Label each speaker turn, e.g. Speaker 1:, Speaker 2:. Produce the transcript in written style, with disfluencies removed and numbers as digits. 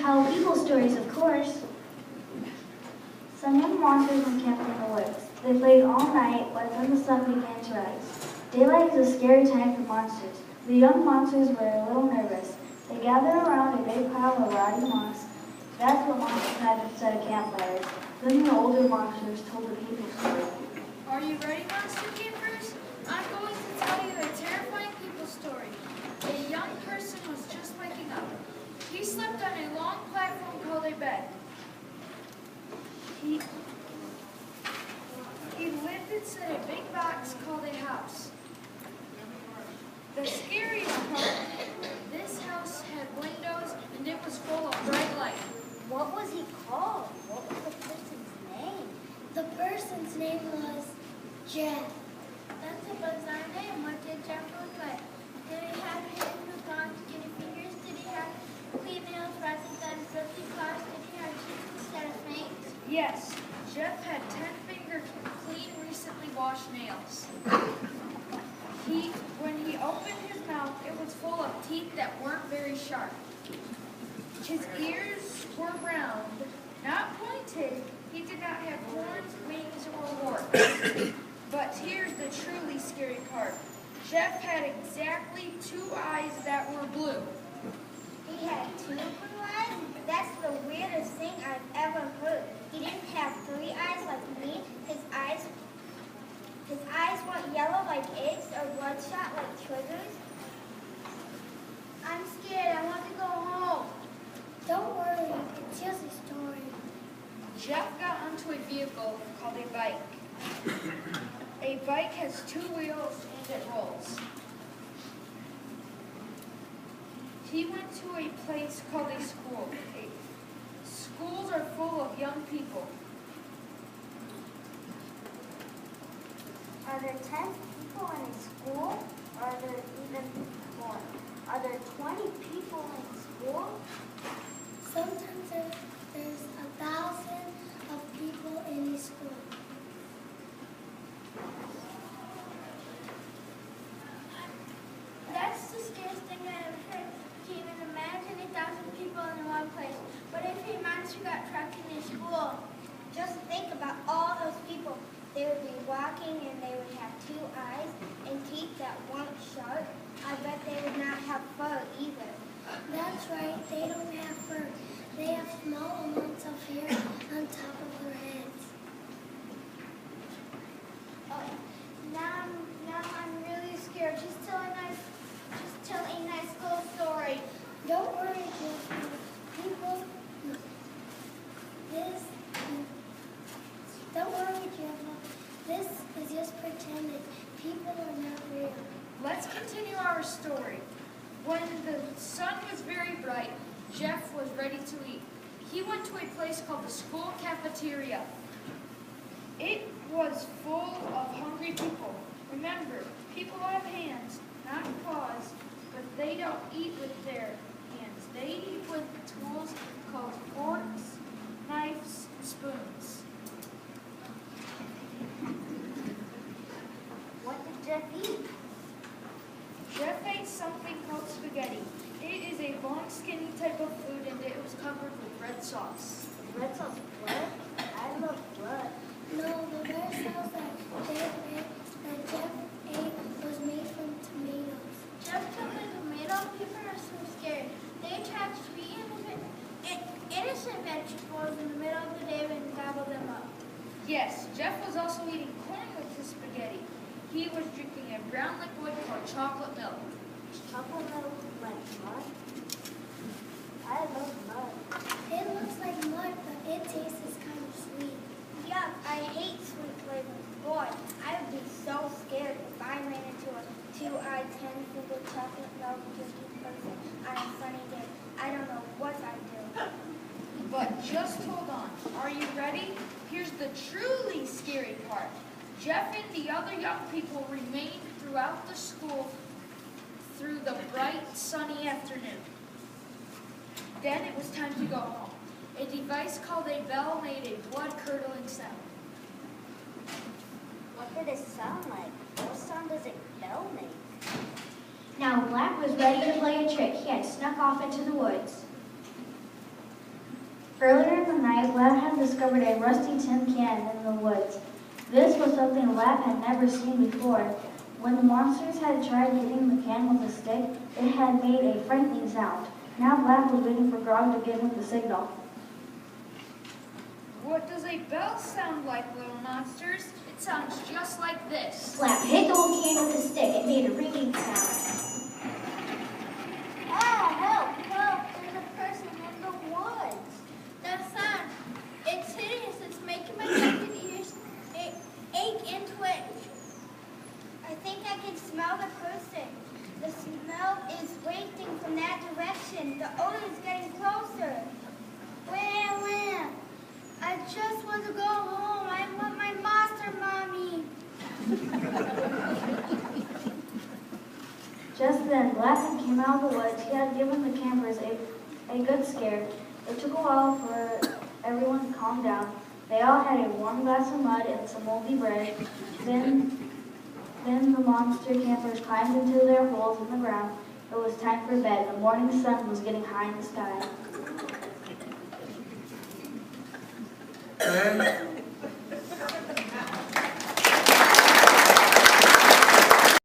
Speaker 1: tell people stories, of course. Some young monsters encamped in the woods. They played all night, but then the sun began to rise. Daylight is a scary time for monsters. The young monsters were a little nervous. They gathered around a big pile of rotting moss. That's what monsters had instead of campfires. Then the older monsters told the people story.
Speaker 2: Are you ready, monster campers? I'm going to tell you a terrifying people story. A young person was just waking up. He slept on a long platform called a bed. He lived inside a big box called a house. The scariest part, this house had windows and it was full of bright light.
Speaker 3: What was he called? What was the person's name? The person's name was Jeff.
Speaker 4: That's a bizarre name. What did Jeff look like? Did he have hands with long, skinny fingers? Did he have clean nails rather than filthy claws? Did he have teeth instead of fangs?
Speaker 2: Yes, Jeff had 10-finger clean, recently washed nails. When he opened his mouth, it was full of teeth that weren't very sharp. His ears were round, not pointed. He did not have horns, wings, or warts. But here's the truly scary part. Jeff had exactly 2 eyes that were blue.
Speaker 3: He had 2 blue eyes? That's the weirdest thing I've ever heard. He didn't have 3 eyes like me. His eyes weren't yellow like eggs or bloodshot like triggers.
Speaker 4: I'm scared. I want to go home.
Speaker 3: Don't worry, it's just a story.
Speaker 2: Jeff got onto a vehicle called a bike. A bike has 2 wheels and it rolls. He went to a place called a school. Schools are full of young people.
Speaker 3: Are there 10 people in a school? Or are there even more? Are there 20 people in school? Sometimes there's 1,000 of people in a school.
Speaker 4: That's the scariest thing I ever heard. To even imagine 1,000 people in one place. What if a monster got trapped in a school?
Speaker 3: Just think about all those people. They would be walking and they would have 2 eyes and teeth that weren't sharp. I bet they would not have fur either. That's right, they don't have fur. They have small amounts of hair on top of their heads.
Speaker 4: Now I'm really scared. Just tell a nice little story.
Speaker 3: Don't worry, Jeff. Don't worry, Jeff. This is just pretended. People are not real.
Speaker 2: Let's continue our story. When the sun was very bright, Jeff was ready to eat. He went to a place called the school cafeteria. It was full of hungry people. Remember, people have hands, not claws, but they don't eat with their hands. They eat with tools called forks, knives, and spoons.
Speaker 3: What did Jeff eat?
Speaker 2: Jeff ate something called spaghetti. It is a long, skinny type of food, and it was covered with red sauce.
Speaker 3: Red sauce blood? I love blood. No, the red sauce that Jeff ate was made from tomatoes.
Speaker 4: Jeff took a tomato. People are so scared. They tried sweet innocent vegetables in the middle of the day and gobbled them up.
Speaker 2: Yes, Jeff was also eating corn with his spaghetti. He was drinking a brown liquid called chocolate milk.
Speaker 3: Chocolate milk like mud? I love mud. It looks like mud, but it tastes kind of sweet. Yuck, I hate sweet flavors. Boy, I would be so scared if I ran into a 2-eyed, 10-finger chocolate milk drinking person on a sunny day. I don't know what I'd do.
Speaker 2: But just hold on. Are you ready? Here's the truly scary part. Jeff and the other young people remained throughout the school through the bright, sunny afternoon. Then it was time to go home. A device called a bell made a blood-curdling sound.
Speaker 3: What did it sound like? What sound does a bell make?
Speaker 1: Now Black was ready to play a trick. He had snuck off into the woods. Earlier in the night, Lab had discovered a rusty tin can in the woods. This was something Lab had never seen before. When the monsters had tried hitting the can with a stick, it had made a frightening sound. Now Lab was waiting for Grog to give him the signal.
Speaker 2: What does a bell sound like, little monsters? It sounds just like this.
Speaker 3: Slap hit the old can with a stick. It made a ringing sound.
Speaker 4: Ah, help, help, there's a person in the woods. That sound, it's hideous. It's making my neck and ears ache and twitch. I think I can smell the person. The smell is wafting from that direction. The odor is getting closer. Wham! I just want to go home. I want my monster mommy.
Speaker 1: Just then, Blackie came out of the woods. He had given the campers a good scare. It took a while for everyone to calm down. They all had a warm glass of mud and some moldy bread. Then the monster campers climbed into their holes in the ground. It was time for bed. The morning sun was getting high in the sky.